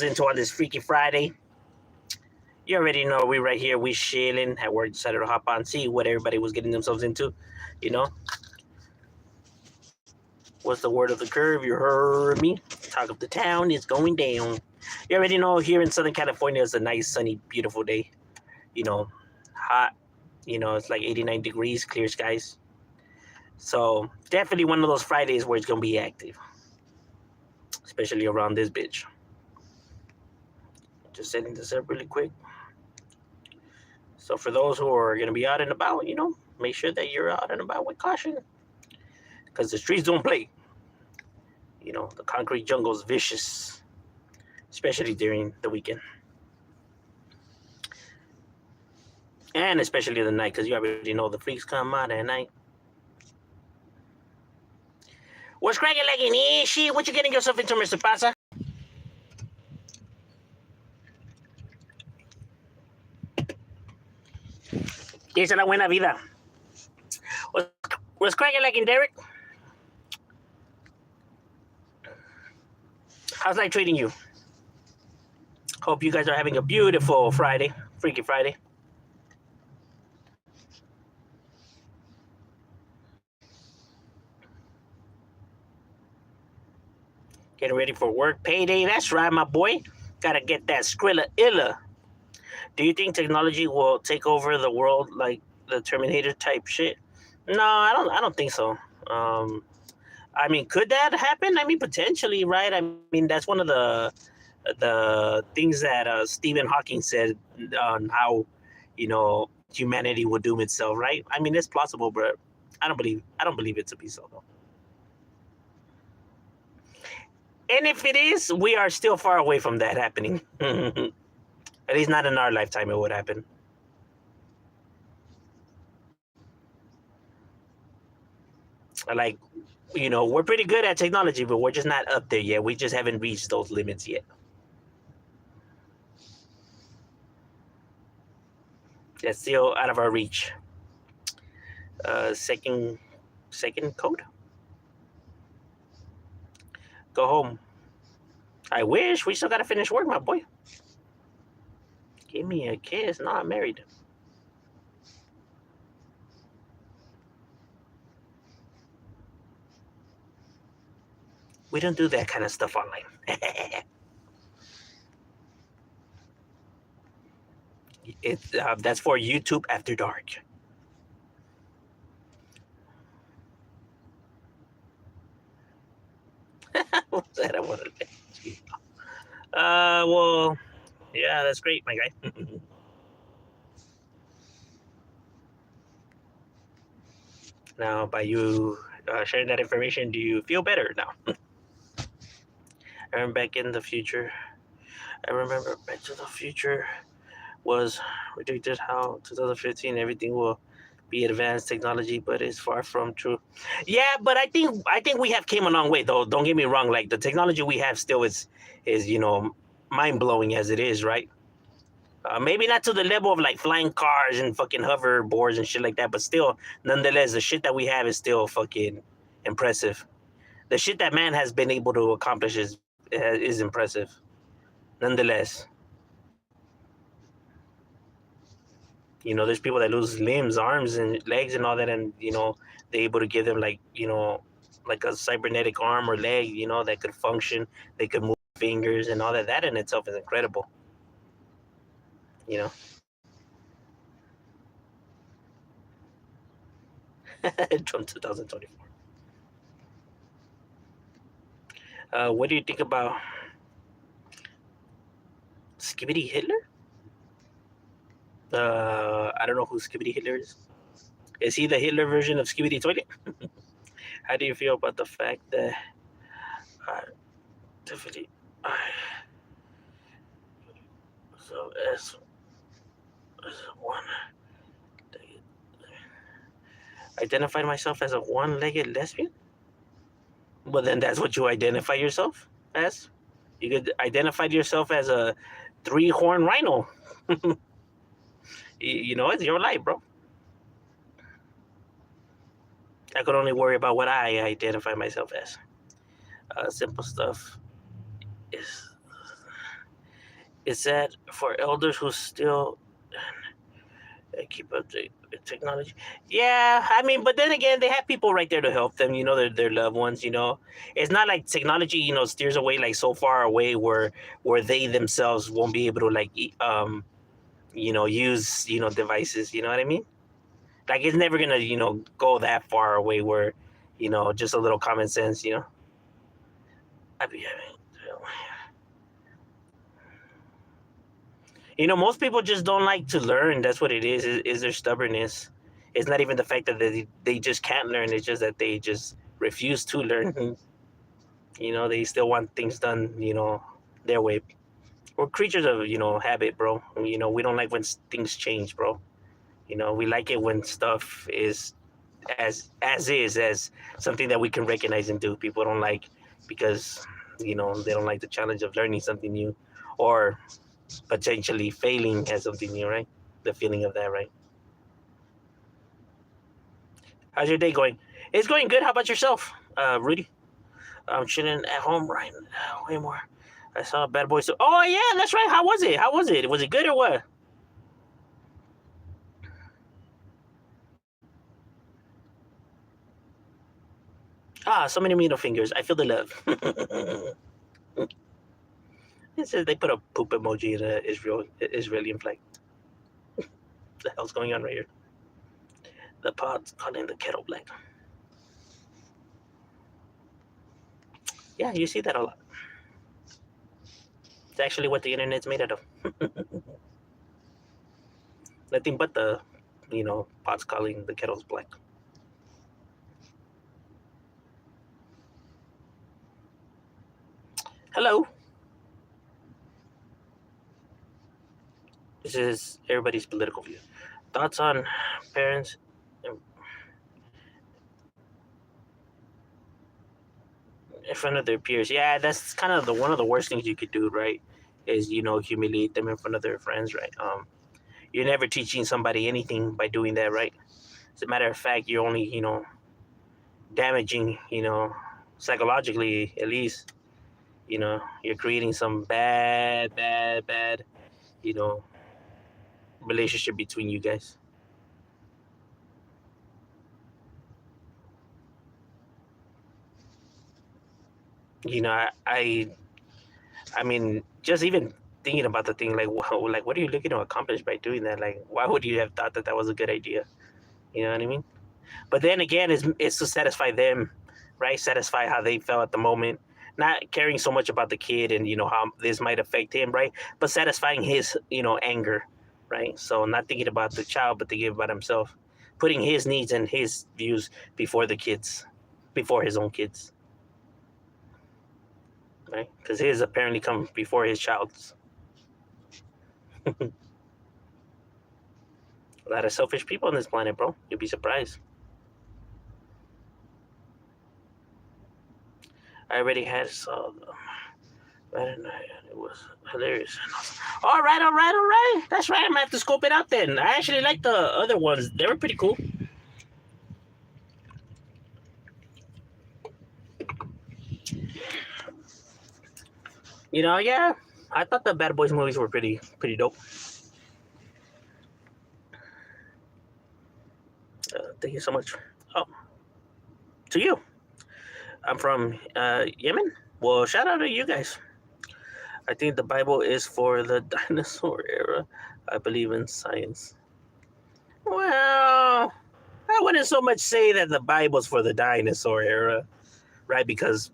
into on this Freaky Friday. You already know we right here, we chilling. At work, decided to hop on, see what everybody was getting themselves into. You know, what's the word of the curve? You heard me. Talk of the town is going down. You already know here in Southern California, it's a nice, sunny, beautiful day. You know, hot. You know, it's like 89 degrees, clear skies. So definitely one of those Fridays where it's gonna be active, especially around this bitch. Just setting this up really quick. So for those who are going to be out and about, make sure that you're out and about with caution, because the streets don't play. The concrete jungle is vicious, especially during the weekend, and especially the night, because you already know the freaks come out at night. What's cracking like an ishi? What you getting yourself into, Mr. Pasa? Dice la buena vida. What's cracking like in Derek? How's life treating you? Hope you guys are having a beautiful Friday, Freaky Friday. Getting ready for work, payday. That's right, my boy. Gotta get that Skrilla Illa. Do you think technology will take over the world like the Terminator type shit? No, I don't think so. I mean, could that happen? I mean, potentially, right? I mean, that's one of the things that Stephen Hawking said on how humanity would doom itself, right? I mean, it's plausible, but I don't believe it to be so, though. And if it is, we are still far away from that happening. At least not in our lifetime it would happen. Like, we're pretty good at technology, but we're just not up there yet. We just haven't reached those limits yet. That's still out of our reach. Second code. Go home. I wish. We still gotta finish work, my boy. Give me a kiss. No, I'm married. We don't do that kind of stuff online. That's for YouTube After Dark. What's that? I wanted to. Well, yeah, that's great, my guy. Now, by you sharing that information, do you feel better now? I remember Back in the Future. I remember Back to the Future was predicted how 2015 everything will be advanced technology, but it's far from true. Yeah, but I think we have came a long way, though. Don't get me wrong. Like, the technology we have still is mind blowing as it is, right? Maybe not to the level of like flying cars and fucking hoverboards and shit like that, but still, nonetheless, the shit that we have is still fucking impressive. The shit that man has been able to accomplish is impressive, nonetheless. There's people that lose limbs, arms, and legs, and all that, and they're able to give them like a cybernetic arm or leg, that could function. They could move fingers and all that. That in itself is incredible. You know, Trump 2024. What do you think about Skibbity Hitler? I don't know who Skibbity Hitler is. Is he the Hitler version of Skibbity Toilet? How do you feel about the fact that Tiffany? So as one identified myself as a one-legged lesbian. Well, then that's what you identify yourself as. You could identify yourself as a three-horn rhino. It's your life, bro. I could only worry about what I identify myself as. Simple stuff is It's sad for elders who still keep up the technology. Yeah, I mean, but then again, they have people right there to help them. Their loved ones. It's not like technology, steers away like so far away where they themselves won't be able to like use devices. You know what I mean? Like it's never gonna go that far away where just a little common sense. I be most people just don't like to learn. That's what it is their stubbornness. It's not even the fact that they just can't learn. It's just that they just refuse to learn. They still want things done, their way. We're creatures of, habit, bro. We don't like when things change, bro. We like it when stuff is as something that we can recognize and do. People don't like because, they don't like the challenge of learning something new or potentially failing at something new, right? The feeling of that, right? How's your day going? It's going good. How about yourself, Rudy? I'm chilling at home right now. Way more. I saw Bad Boys. Oh yeah, that's right. How was it? How was it? Was it good or what? Ah, so many middle fingers. I feel the love. It says they put a poop emoji in a Israeli flag. What the hell's going on right here? The pot's calling the kettle black. Yeah, you see that a lot. It's actually what the internet's made out of. Nothing but the, pots calling the kettles black. Hello. This is everybody's political view. Thoughts on parents in front of their peers? Yeah, that's kind of the one of the worst things you could do, right? Is humiliate them in front of their friends, right? You're never teaching somebody anything by doing that, right? As a matter of fact, you're only damaging, psychologically at least. You're creating some bad, you know, relationship between you guys. I mean, just even thinking about the thing, like, what are you looking to accomplish by doing that? Like, why would you have thought that that was a good idea? You know what I mean? But then again, it's to satisfy them, right? Satisfy how they felt at the moment, not caring so much about the kid and how this might affect him, right? But satisfying his anger, right? So not thinking about the child, but thinking about himself, putting his needs and his views before the kids, before his own kids, right? Because his apparently come before his child's. A lot of selfish people on this planet, bro. You'd be surprised. I already had saw them. It was hilarious. All right. That's right. I'm gonna have to scope it out then. I actually like the other ones. They were pretty cool. Yeah. I thought the Bad Boys movies were pretty dope. Thank you so much. Oh, to you. I'm from Yemen. Well, shout out to you guys. I think the Bible is for the dinosaur era. I believe in science. Well, I wouldn't so much say that the Bible's for the dinosaur era, right? Because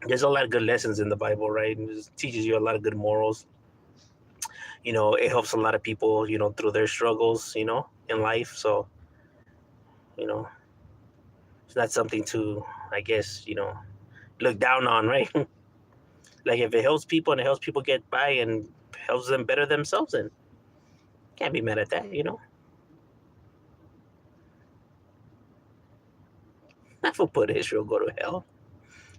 there's a lot of good lessons in the Bible, right? And it teaches you a lot of good morals. It helps a lot of people, through their struggles, in life. So, you know, it's not something to, I guess, look down on, right? Like if it helps people and it helps people get by and helps them better themselves, then can't be mad at that. That will put Israel go to hell.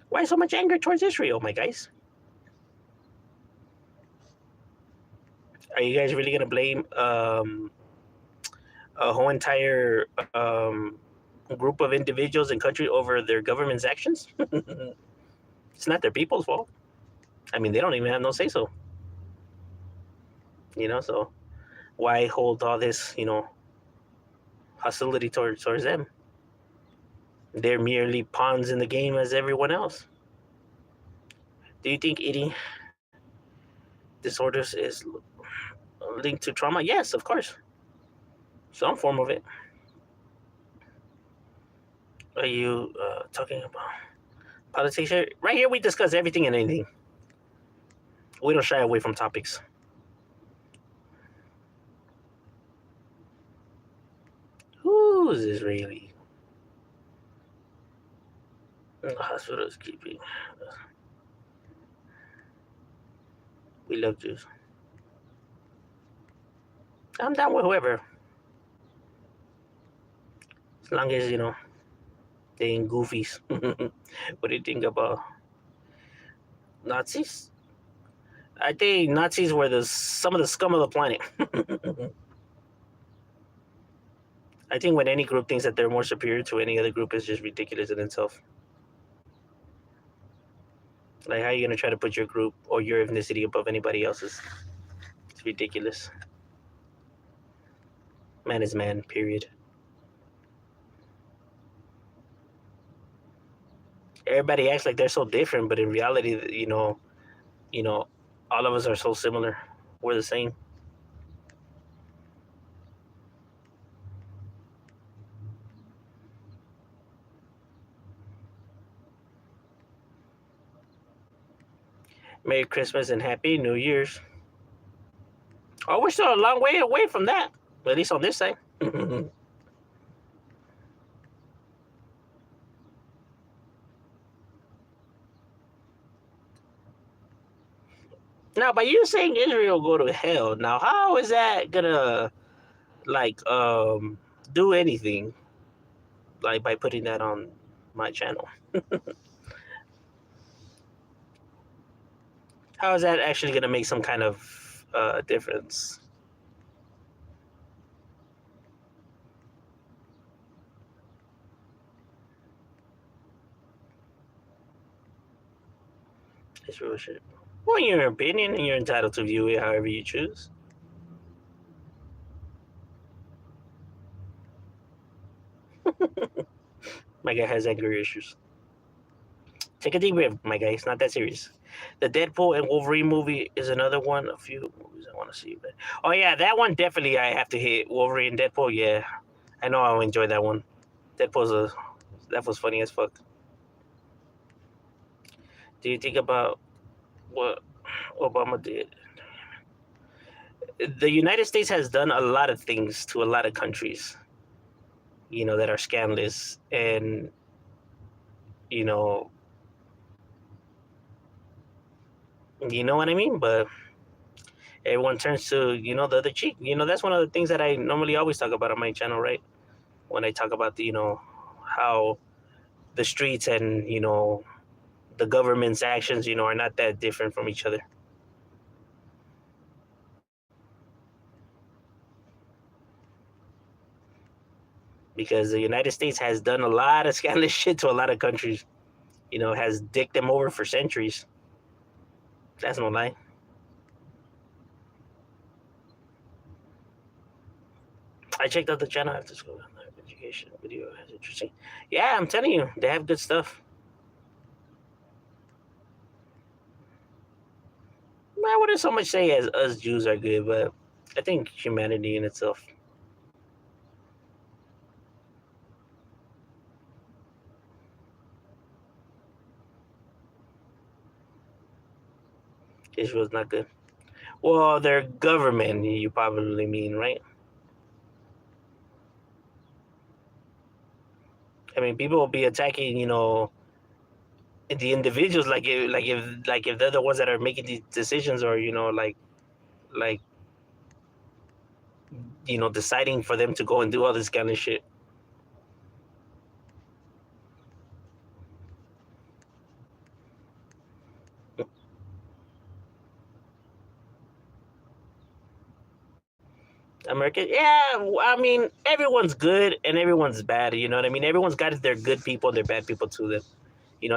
Why so much anger towards Israel, my guys? Are you guys really gonna blame a whole entire group of individuals and country over their government's actions? It's not their people's fault. I mean, they don't even have no say so. So why hold all this, hostility towards them? They're merely pawns in the game as everyone else. Do you think eating disorders is linked to trauma? Yes, of course. Some form of it. Are you talking about politics here? Right here, we discuss everything and anything. We don't shy away from topics. Who's Israeli? The hospital is keeping. We love Jews. I'm down with whoever. As long as, they ain't goofies. What do you think about Nazis? I think Nazis were some of the scum of the planet. I think when any group thinks that they're more superior to any other group, is just ridiculous in itself. Like, how are you going to try to put your group or your ethnicity above anybody else's? It's ridiculous. Man is man, period. Everybody acts like they're so different, but in reality, all of us are so similar. We're the same. Merry Christmas and Happy New Year's. Oh, we're still a long way away from that. At least on this side. Now, by you saying Israel go to hell, now how is that gonna do anything? Like by putting that on my channel. How is that actually gonna make some kind of difference? Israel should. Well, in your opinion, and you're entitled to view it however you choose. My guy has anger issues. Take a deep breath, my guy. It's not that serious. The Deadpool and Wolverine movie is another one. A few movies I want to see. But oh yeah, that one definitely I have to hit. Wolverine, Deadpool. Yeah, I know I'll enjoy that one. That was funny as fuck. Do you think about what Obama did? The United States has done a lot of things to a lot of countries, that are scandalous, and you know, you know what I mean. But everyone turns to the other cheek. That's one of the things that I normally always talk about on my channel, right? When I talk about how the streets and the government's actions are not that different from each other. Because the United States has done a lot of scandalous shit to a lot of countries. Has dicked them over for centuries. That's no lie. I checked out the channel after school. Education video is interesting. Yeah, I'm telling you, they have good stuff. I wouldn't so much say as us Jews are good, but I think humanity in itself. Israel's not good. Well, their government, you probably mean, right? I mean, people will be attacking, the individuals, like if they're the ones that are making these decisions, or like deciding for them to go and do all this kind of shit. America, yeah. I mean, everyone's good and everyone's bad. You know what I mean? Everyone's got their good people and their bad people to them.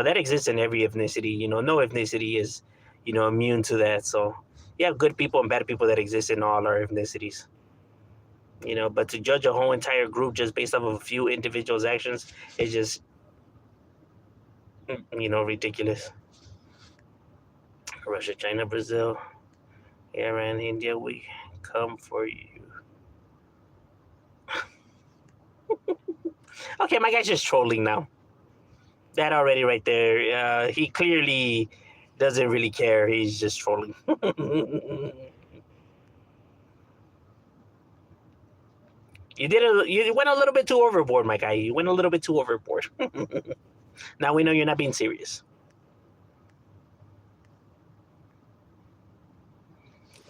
That exists in every ethnicity. No ethnicity is, immune to that. So, You have good people and bad people that exist in all our ethnicities. But to judge a whole entire group just based off of a few individuals' actions is just, ridiculous. Russia, China, Brazil, Iran, India, we come for you. Okay, my guy's just trolling now. That already right there. He clearly doesn't really care. He's just trolling. You went a little bit too overboard, my guy. You went a little bit too overboard. Now we know you're not being serious.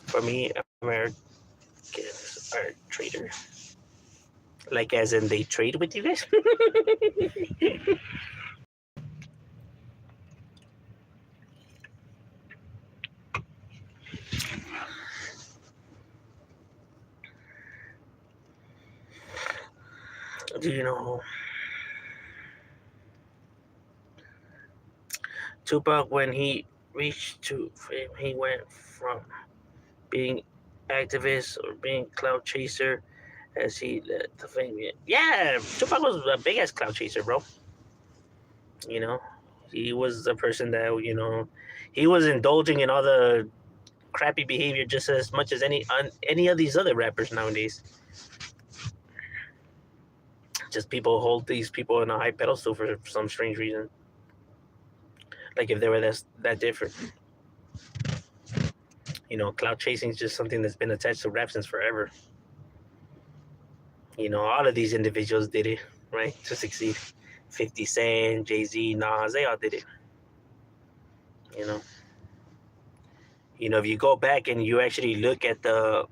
For me, Americans are traitors. Like as in they trade with you guys? Do you know Tupac, when he reached to fame, he went from being activist or being cloud chaser as he led the fame. Yeah, Tupac was a big ass cloud chaser, bro. You know, he was the person that he was indulging in all the crappy behavior just as much as any of these other rappers nowadays. Just people hold these people in a high pedestal for some strange reason. Like if they were that different. Cloud chasing is just something that's been attached to rap since forever. All of these individuals did it, right, to succeed. 50 Cent, Jay-Z, Nas, they all did it. If you go back and you actually look at the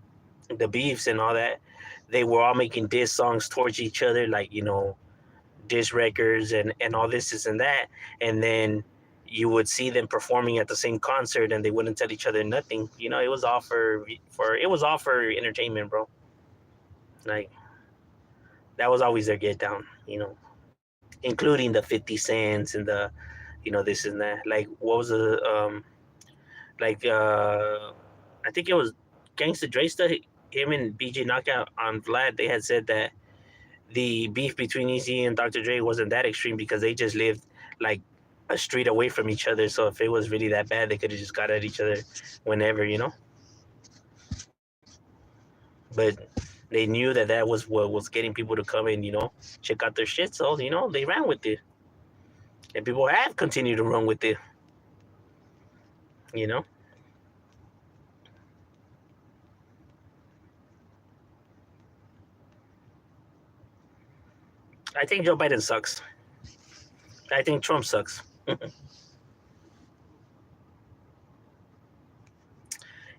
beefs and all that, they were all making diss songs towards each other, like, diss records and all this and that. And then you would see them performing at the same concert and they wouldn't tell each other nothing. It was all for entertainment, bro. Like, that was always their get down, including the 50 cents and the, this and that. Like, what was the, I think it was Gangsta Dresta, him and BG Knockout on Vlad, they had said that the beef between Easy and Dr. Dre wasn't that extreme because they just lived like a street away from each other. So if it was really that bad, they could have just got at each other whenever, But they knew that was what was getting people to come and, check out their shit. So, they ran with it. And people have continued to run with it. I think Joe Biden sucks. I think Trump sucks.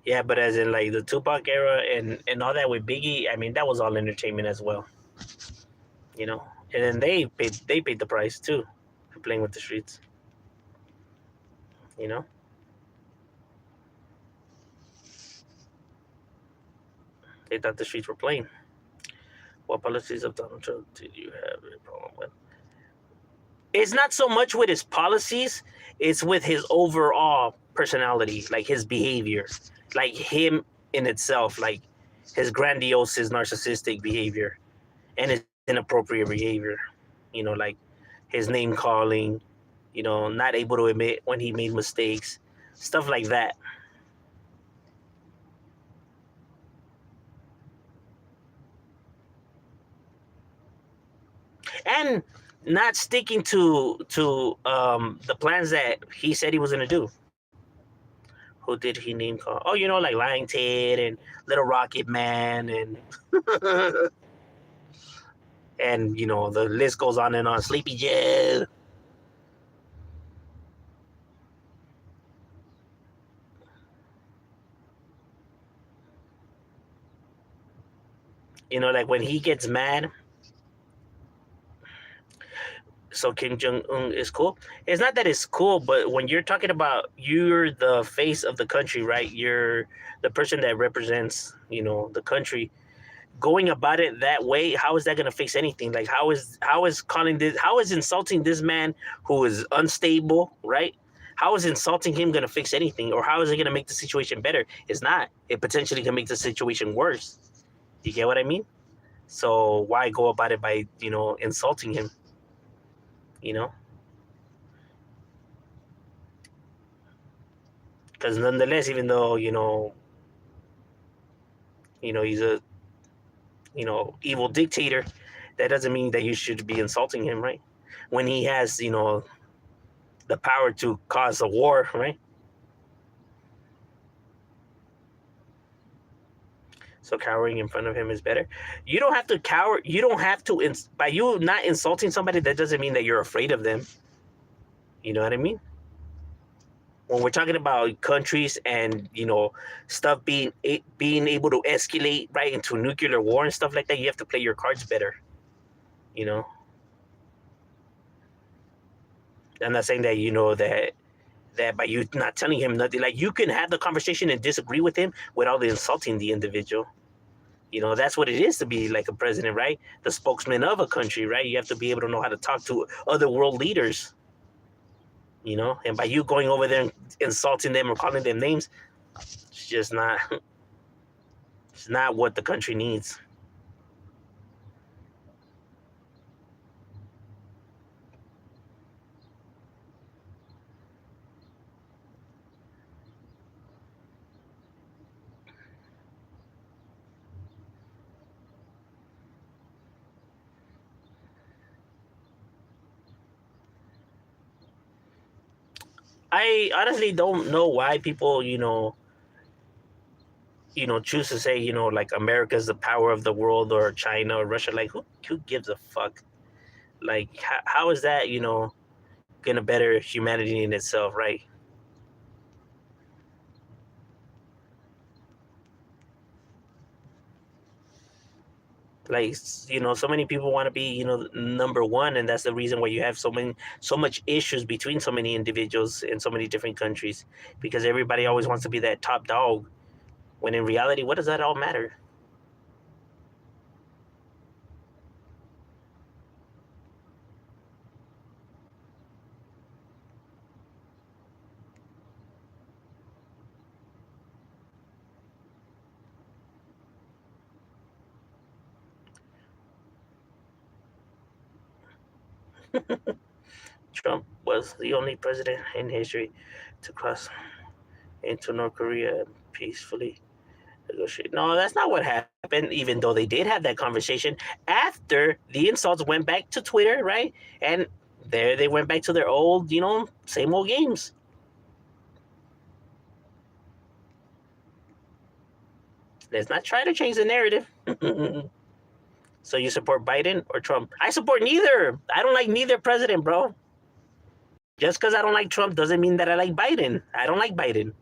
Yeah, but as in like the Tupac era and all that with Biggie, I mean that was all entertainment as well. And then they paid the price too for playing with the streets. They thought the streets were playing. What policies of Donald Trump did you have a problem with? It's not so much with his policies, it's with his overall personality, like his behavior, like him in itself, like his grandiose, his narcissistic behavior, and his inappropriate behavior. Like his name calling, not able to admit when he made mistakes, stuff like that. And not sticking to the plans that he said he was gonna do. Who did he name call? Oh, like Lying Ted and Little Rocket Man and and the list goes on and on. Sleepy Joe. Like when he gets mad. So Kim Jong Un is cool. It's not that it's cool, but when you're talking about you're the face of the country, right? You're the person that represents, the country. Going about it that way, how is that going to fix anything? Like how is insulting this man who is unstable, right? How is insulting him going to fix anything, or how is it going to make the situation better? It's not. It potentially can make the situation worse. You get what I mean? So why go about it by insulting him? You know, because nonetheless, even though he's a evil dictator, that doesn't mean that you should be insulting him, right? When he has the power to cause a war, right? So cowering in front of him is better. You don't have to cower. You don't have to. By you not insulting somebody, that doesn't mean that you're afraid of them. You know what I mean? When we're talking about countries and stuff being able to escalate right into nuclear war and stuff like that, you have to play your cards better. You know, I'm not saying that that by you not telling him nothing, like you can have the conversation and disagree with him without insulting the individual. That's what it is to be like a president, right? The spokesman of a country, right? You have to be able to know how to talk to other world leaders, and by you going over there and insulting them or calling them names, it's just not it's not what the country needs. I honestly don't know why people, choose to say, like America's the power of the world or China or Russia. Like, who gives a fuck? Like, how is that, gonna better humanity in itself, right? Like, so many people want to be, number one, and that's the reason why you have so much issues between so many individuals in so many different countries, because everybody always wants to be that top dog. When in reality, what does that all matter? Trump was the only president in history to cross into North Korea and peacefully negotiate. No, that's not what happened, even though they did have that conversation after the insults went back to Twitter, right? And there they went back to their old, same old games. Let's not try to change the narrative. So you support Biden or Trump? I support neither. I don't like neither president, bro. Just because I don't like Trump doesn't mean that I like Biden. I don't like Biden.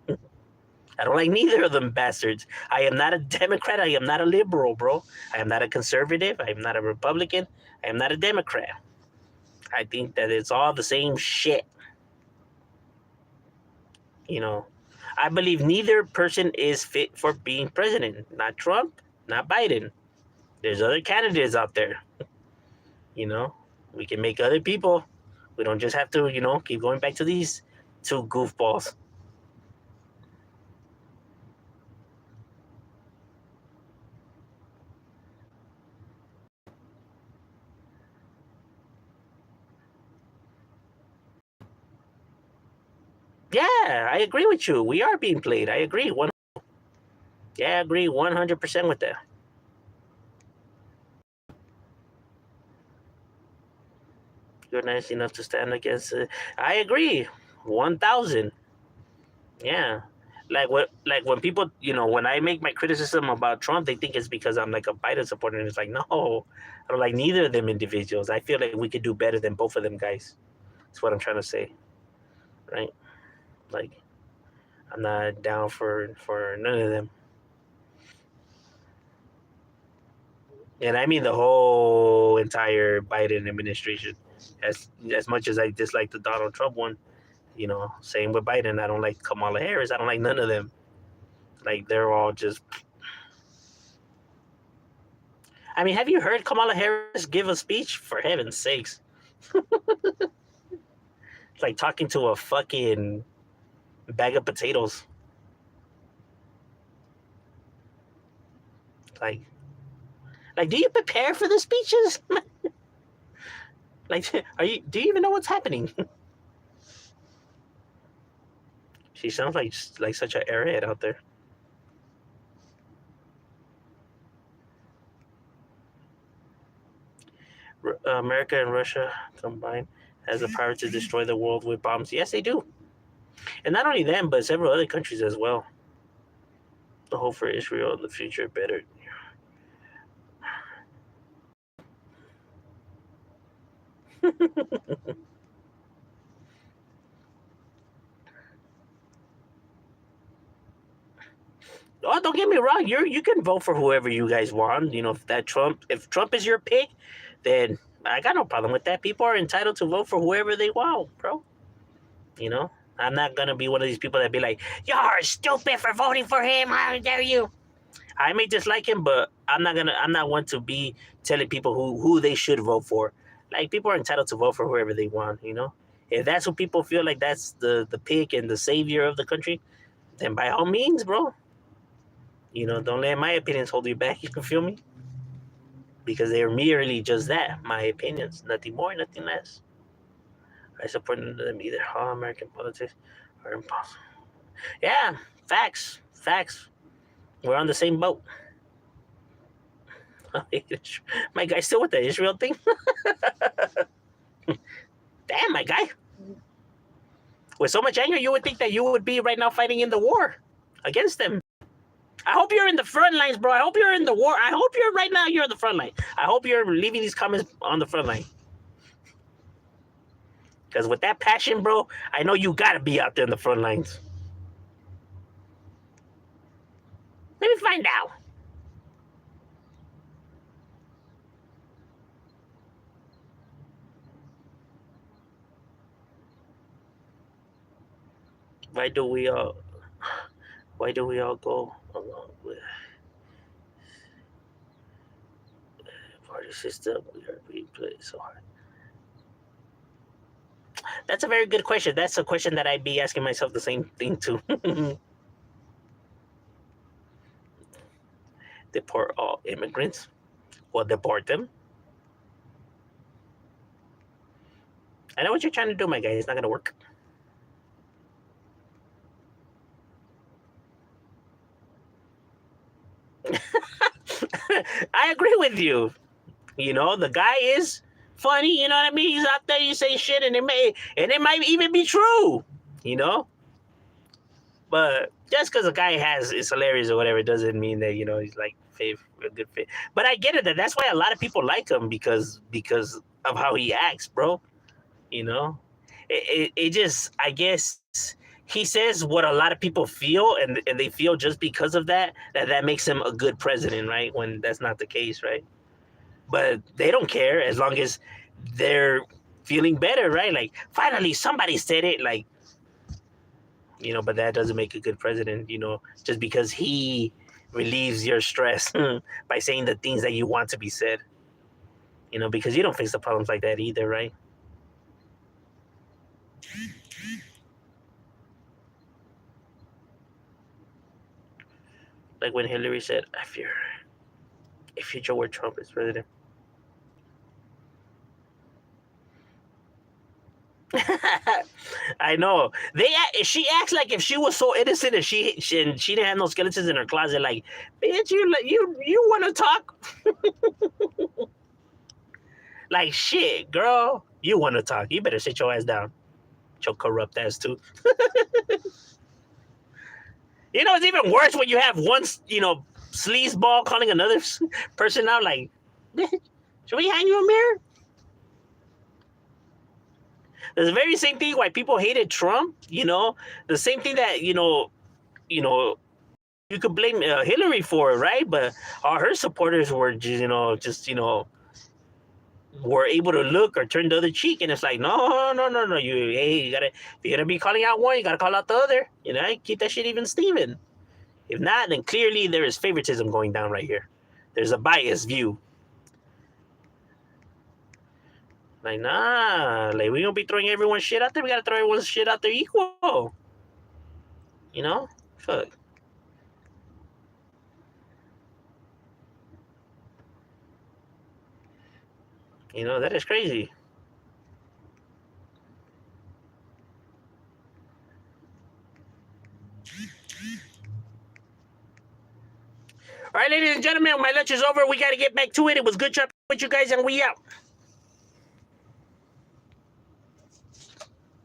I don't like neither of them bastards. I am not a Democrat. I am not a liberal, bro. I am not a conservative. I am not a Republican. I am not a Democrat. I think that it's all the same shit. You know, I believe neither person is fit for being president. Not Trump, not Biden. There's other candidates out there. You know, we can make other people. We don't just have to, keep going back to these two goofballs. Yeah, I agree with you. We are being played. I agree. Yeah, I agree 100% with that. You're nice enough to stand against it. I agree, 1,000. Yeah, like when people, when I make my criticism about Trump, they think it's because I'm like a Biden supporter, and it's like, no, I don't like neither of them individuals. I feel like we could do better than both of them guys. That's what I'm trying to say, right? Like, I'm not down for none of them, and I mean the whole entire Biden administration. As much as I dislike the Donald Trump one, same with Biden. I don't like Kamala Harris. I don't like none of them. Like, they're all just. I mean, have you heard Kamala Harris give a speech? For heaven's sakes, It's like talking to a fucking bag of potatoes. Like, do you prepare for the speeches? Like, do you even know what's happening? She sounds like such an airhead out there. America and Russia combined has the power to destroy the world with bombs. Yes, they do. And not only them, but several other countries as well. The hope for Israel in the future better. Oh, don't get me wrong. You can vote for whoever you guys want. You know, if Trump is your pick, then I got no problem with that. People are entitled to vote for whoever they want, bro. You know, I'm not gonna be one of these people that be like, "You're stupid for voting for him. How dare you?" I may dislike him, but I'm not one to be telling people who they should vote for. Like, people are entitled to vote for whoever they want. You know, if that's what people feel like that's the pick and the savior of the country, then by all means, bro. You know, don't let my opinions hold you back. You can feel me? Because they're merely just that, my opinions, nothing more, nothing less. I support them either. All American politics are impossible. Yeah, facts, facts. We're on the same boat. My guy still with the Israel thing? Damn, my guy. With so much anger, you would think that you would be right now fighting in the war against them. I hope you're in the front lines, bro. I hope you're in the war. I hope you're right now. You're in the front line. I hope you're leaving these comments on the front line. Because with that passion, bro, I know you gotta be out there in the front lines. Let me find out. Why do we all? Why do we all go along with party system? We play so hard. That's a very good question. That's a question that I'd be asking myself the same thing too. Deport all immigrants? Well, deport them. I know what you're trying to do, my guy. It's not gonna work. I agree with you. You know, the guy is funny. You know what I mean? He's out there. You say shit, and it might even be true. You know, but just because a guy is hilarious or whatever doesn't mean that he's like a good fit. But I get it. That's why a lot of people like him because of how he acts, bro. You know, it just, I guess, he says what a lot of people feel, and they feel just because of that makes him a good president, right? When that's not the case, right? But they don't care as long as they're feeling better, right? Like, finally somebody said it, like, but that doesn't make a good president, just because he relieves your stress by saying the things that you want to be said, because you don't fix the problems like that either, right? Like when Hillary said, I fear a future where Trump is president. I know. She acts like if she was so innocent and she didn't have no skeletons in her closet. Like, bitch, you want to talk? Like, shit, girl, you want to talk? You better sit your ass down. Your corrupt ass too. It's even worse when you have one, sleazeball calling another person out. Like, should we hang you a mirror? The very same thing why people hated Trump, the same thing that, you could blame Hillary for it, right? But all her supporters were just, were able to look or turn the other cheek. And it's like, no. You gotta, if you're going to be calling out one, you got to call out the other, keep that shit even Steven. If not, then clearly there is favoritism going down right here. There's a biased view. Like, nah, like we gonna be throwing everyone's shit out there. We gotta throw everyone's shit out there equal. You know? Fuck. You know, that is crazy. All right, ladies and gentlemen, my lunch is over. We got to get back to it. It was good chatting with you guys, and we out.